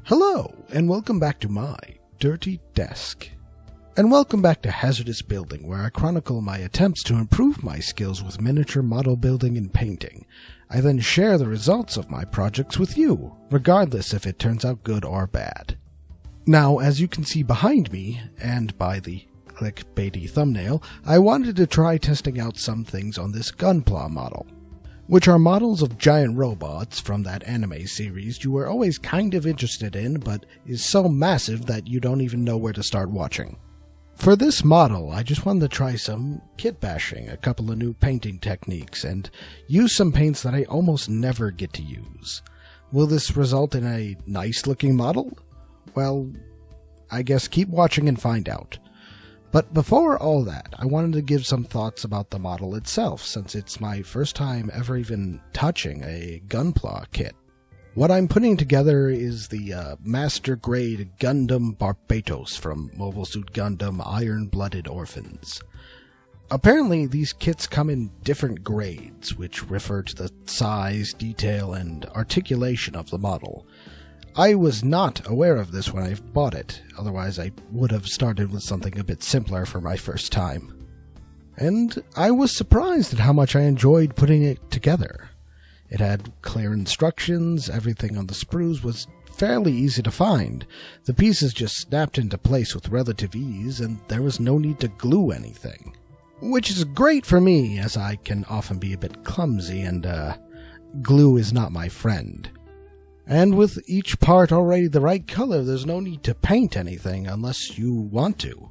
Hello, and welcome back to my dirty desk. And welcome back to HazarDice Building, where I chronicle my attempts to improve my skills with miniature model building and painting. I then share the results of my projects with you, regardless if it turns out good or bad. Now, as you can see behind me, and by the clickbaity thumbnail, I wanted to try testing out some things on this Gunpla model, which are models of giant robots from that anime series you were always kind of interested in, but is so massive that you don't even know where to start watching. For this model, I just wanted to try some kitbashing, a couple of new painting techniques, and use some paints that I almost never get to use. Will this result in a nice-looking model? Well, I guess keep watching and find out. But before all that, I wanted to give some thoughts about the model itself, since it's my first time ever even touching a Gunpla kit. What I'm putting together is the Master Grade Gundam Barbatos from Mobile Suit Gundam Iron-Blooded Orphans. Apparently, these kits come in different grades, which refer to the size, detail, and articulation of the model. I was not aware of this when I bought it, otherwise I would have started with something a bit simpler for my first time. And I was surprised at how much I enjoyed putting it together. It had clear instructions, everything on the sprues was fairly easy to find, the pieces just snapped into place with relative ease, and there was no need to glue anything. Which is great for me, as I can often be a bit clumsy, and glue is not my friend. And with each part already the right color, there's no need to paint anything unless you want to.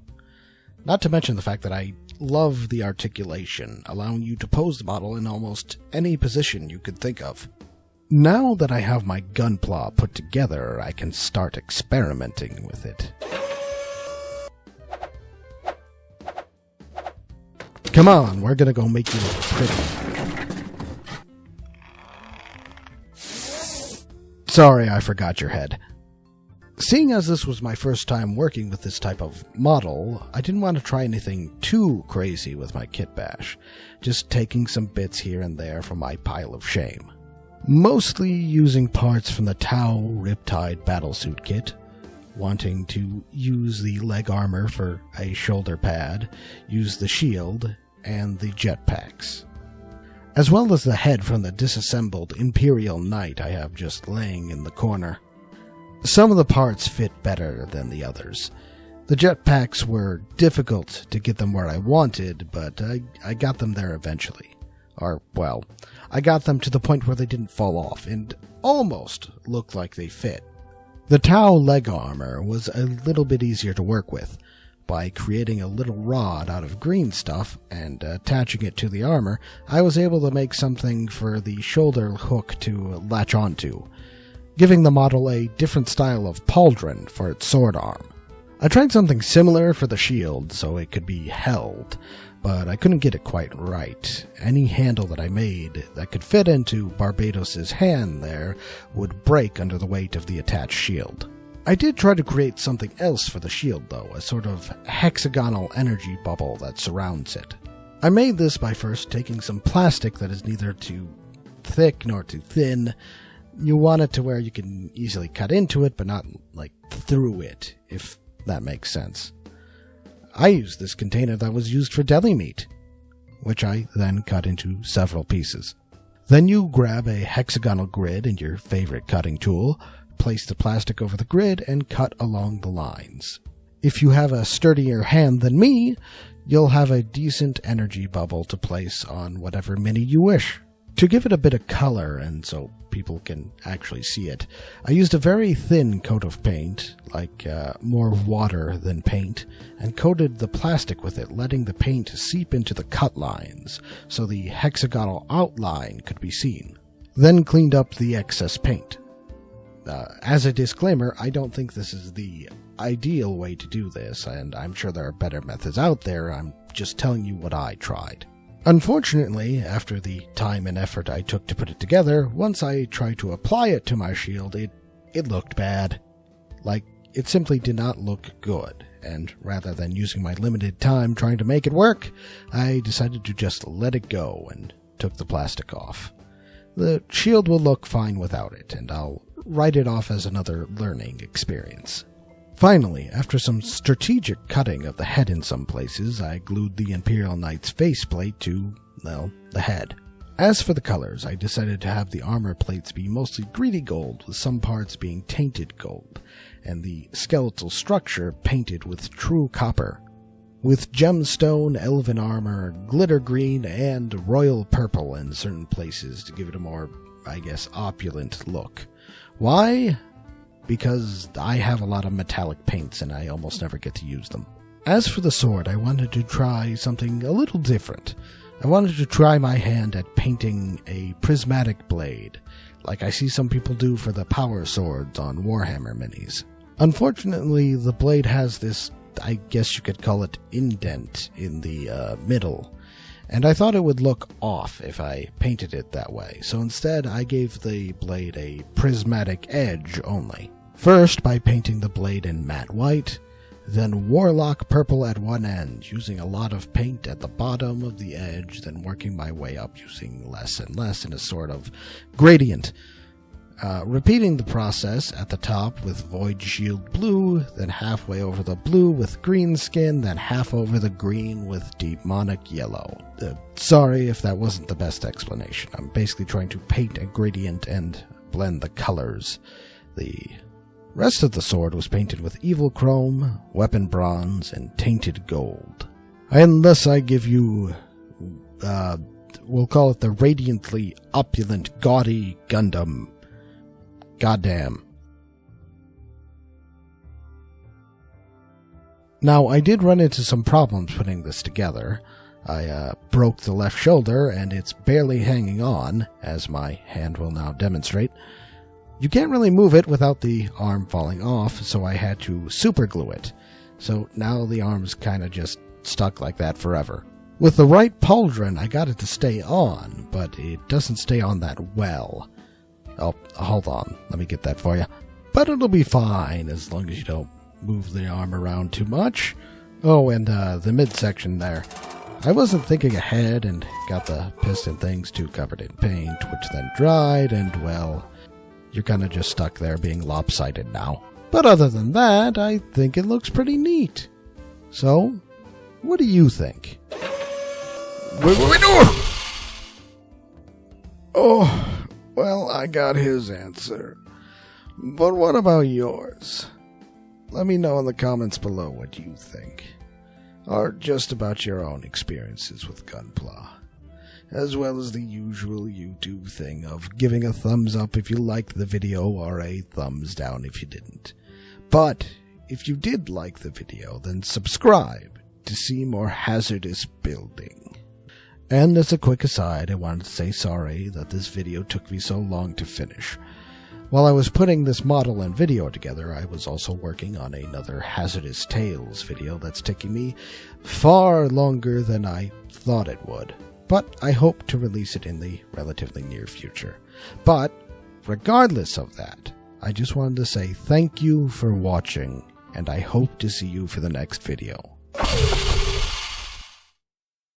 Not to mention the fact that I love the articulation, allowing you to pose the model in almost any position you could think of. Now that I have my Gunpla put together, I can start experimenting with it. Come on, we're gonna go make you look pretty. Sorry, I forgot your head. Seeing as this was my first time working with this type of model, I didn't want to try anything too crazy with my kit bash, just taking some bits here and there from my pile of shame. Mostly using parts from the Tau Riptide Battlesuit kit, wanting to use the leg armor for a shoulder pad, use the shield, and the jetpacks, as well as the head from the disassembled Imperial Knight I have just laying in the corner. Some of the parts fit better than the others. The jetpacks were difficult to get them where I wanted, but I got them there eventually. Or, well, I got them to the point where they didn't fall off and almost looked like they fit. The Tau leg armor was a little bit easier to work with. By creating a little rod out of green stuff and attaching it to the armor, I was able to make something for the shoulder hook to latch onto, giving the model a different style of pauldron for its sword arm. I tried something similar for the shield so it could be held, but I couldn't get it quite right. Any handle that I made that could fit into Barbatos's hand there would break under the weight of the attached shield. I did try to create something else for the shield though, a sort of hexagonal energy bubble that surrounds it. I made this by first taking some plastic that is neither too thick nor too thin. You want it to where you can easily cut into it, but not like through it, if that makes sense. I used this container that was used for deli meat, which I then cut into several pieces. Then you grab a hexagonal grid and your favorite cutting tool, place the plastic over the grid, and cut along the lines. If you have a sturdier hand than me, you'll have a decent energy bubble to place on whatever mini you wish. To give it a bit of color, and so people can actually see it, I used a very thin coat of paint, like more water than paint, and coated the plastic with it, letting the paint seep into the cut lines, so the hexagonal outline could be seen. Then cleaned up the excess paint. As a disclaimer, I don't think this is the ideal way to do this, and I'm sure there are better methods out there. I'm just telling you what I tried. Unfortunately, after the time and effort I took to put it together, once I tried to apply it to my shield, it looked bad. Like, it simply did not look good, and rather than using my limited time trying to make it work, I decided to just let it go and took the plastic off. The shield will look fine without it, and I'll write it off as another learning experience. Finally, after some strategic cutting of the head in some places, I glued the Imperial Knight's faceplate to, well, the head. As for the colors, I decided to have the armor plates be mostly greedy gold, with some parts being tainted gold, and the skeletal structure painted with true copper, with gemstone, elven armor, glitter green, and royal purple in certain places to give it a more, I guess, opulent look. Why? Because I have a lot of metallic paints and I almost never get to use them. As for the sword, I wanted to try something a little different. I wanted to try my hand at painting a prismatic blade, like I see some people do for the power swords on Warhammer minis. Unfortunately, the blade has this, I guess you could call it, indent in the middle, and I thought it would look off if I painted it that way, so instead I gave the blade a prismatic edge only. First by painting the blade in matte white, then warlock purple at one end, using a lot of paint at the bottom of the edge, then working my way up using less and less in a sort of gradient. Repeating the process at the top with void shield blue, then halfway over the blue with green skin, then half over the green with demonic yellow. Sorry if that wasn't the best explanation. I'm basically trying to paint a gradient and blend the colors. The rest of the sword was painted with evil chrome, weapon bronze, and tainted gold. Unless I give you, we'll call it the radiantly opulent, gaudy Gundam. Goddamn. Now, I did run into some problems putting this together. I broke the left shoulder, and it's barely hanging on, as my hand will now demonstrate. You can't really move it without the arm falling off, so I had to superglue it. So now the arm's kind of just stuck like that forever. With the right pauldron, I got it to stay on, but it doesn't stay on that well. Oh, hold on. Let me get that for you. But it'll be fine as long as you don't move the arm around too much. Oh, and the midsection there. I wasn't thinking ahead and got the piston things too covered in paint, which then dried, and, well, you're kind of just stuck there being lopsided now. But other than that, I think it looks pretty neat. So, what do you think? Wait, oh... Well, I got his answer. But what about yours? Let me know in the comments below what you think. Or just about your own experiences with Gunpla. As well as the usual YouTube thing of giving a thumbs up if you liked the video or a thumbs down if you didn't. But if you did like the video, then subscribe to see more hazardous building. And as a quick aside, I wanted to say sorry that this video took me so long to finish. While I was putting this model and video together, I was also working on another Hazardous Tales video that's taking me far longer than I thought it would. But I hope to release it in the relatively near future. But regardless of that, I just wanted to say thank you for watching, and I hope to see you for the next video.